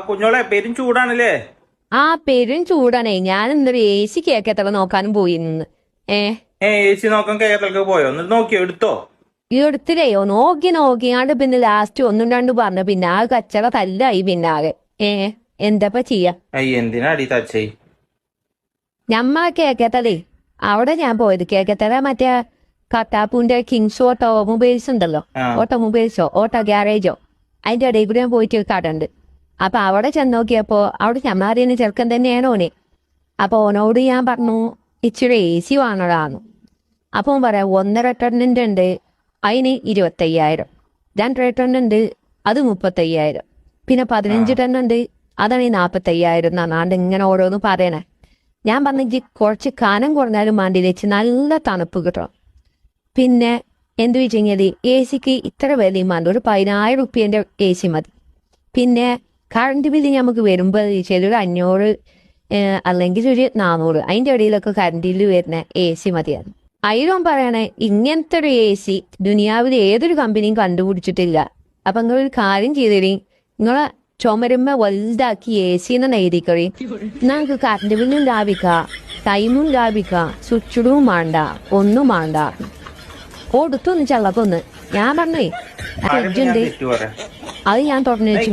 കുഞ്ഞോളെ പെരും ചൂടാണല്ലേ? ആ പെരും ചൂടാണേ. ഞാൻ ഇന്നൊരു AC കേക്കത്തള നോക്കാനും പോയിരുന്നു. AC നോക്കാൻ കേരളത്തിലേക്ക് പോയോ? എന്നിട്ട് നോക്കിയോ? എടുത്തോ? ഈ എടുത്തില്ലയോ? നോക്കിയാണ്ട് പിന്നെ ലാസ്റ്റ് ഒന്നും രണ്ടും പറഞ്ഞു. പിന്നെ ആ കച്ചറ തല്ലായി പിന്നാകെ. എന്താപ്പ ചെയ്യാ? എന്തിനാടി തച്ചേ? ഞമ്മ കേക്കത്തളേ അവിടെ ഞാൻ പോയത്. കേക്കത്തള മറ്റേ കട്ടാപ്പൂന്റെ കിങ്സ് ഓട്ടോമൊബൈൽസ് ഉണ്ടല്ലോ. ഓട്ടോമൊബൈൽസോ ഓട്ടോ ഗ്യാരേജോ അതിന്റെ ഇടയിൽ കൂടെ ഞാൻ പോയിട്ട് കടണ്ട്. അപ്പൊ അവിടെ ചെന്ന് നോക്കിയപ്പോ അവിടെ ഞമ്മറിയുന്ന ചെറുക്കൻ തന്നെയാണോനെ. അപ്പൊ ഓനോട് ഞാൻ പറഞ്ഞു ഇച്ചിരി AC വാങ്ങടാന്ന്. അപ്പൊ ഓൻ പറയാം 1.5 ടണ്ണിന്റെ ഉണ്ട്, അതിന് 25,000. 2 ടണ്ണുണ്ട്, അത് 35,000. പിന്നെ 15 ടണ്ണുണ്ട്, അതാണ് ഈ 45,000 എന്നാണ്ട് ഇങ്ങനെ ഓരോന്ന് പറയണേ. ഞാൻ പറഞ്ഞെങ്കിൽ കുറച്ച് കനം കുറഞ്ഞാലും മാണ്ടി വെച്ച് നല്ല തണുപ്പ് കിട്ടണം. പിന്നെ എന്ത് വെച്ചെങ്കിൽ ACക്ക് ഇത്ര വിലയും വേണ്ട, ഒരു 10,000 റുപ്യന്റെ AC മതി. പിന്നെ കറണ്ട് ബില്ല് നമുക്ക് വരുമ്പോൾ ഒരു 500 അല്ലെങ്കിൽ ഒരു 400, അതിന്റെ ഇടയിലൊക്കെ കറണ്ട് ബില്ല് വരുന്ന AC മതിയാണ്. അതിലും പറയണേ ഇങ്ങനത്തെ ഒരു AC ദുനിയാവിൽ ഏതൊരു കമ്പനിയും കണ്ടുപിടിച്ചിട്ടില്ല. അപ്പൊ നിങ്ങളൊരു കാര്യം ചെയ്തേരി, നിങ്ങളെ ചുമരുമ്മ വലുതാക്കി AC എന്ന് എഴുതിക്കറി. നമുക്ക് കറണ്ട് ബില്ലും ലാഭിക്കാം, ടൈമും ലാഭിക്കാം, സ്വിച്ചിടും വേണ്ട, ഒന്നും വേണ്ട. കൊടുത്തൊന്ന് ചള്ളപ്പൊന്ന്. ഞാൻ പറഞ്ഞേ ഫ്രിഡ്ജുണ്ട്, അത് ഞാൻ തുറന്നു വെച്ചു.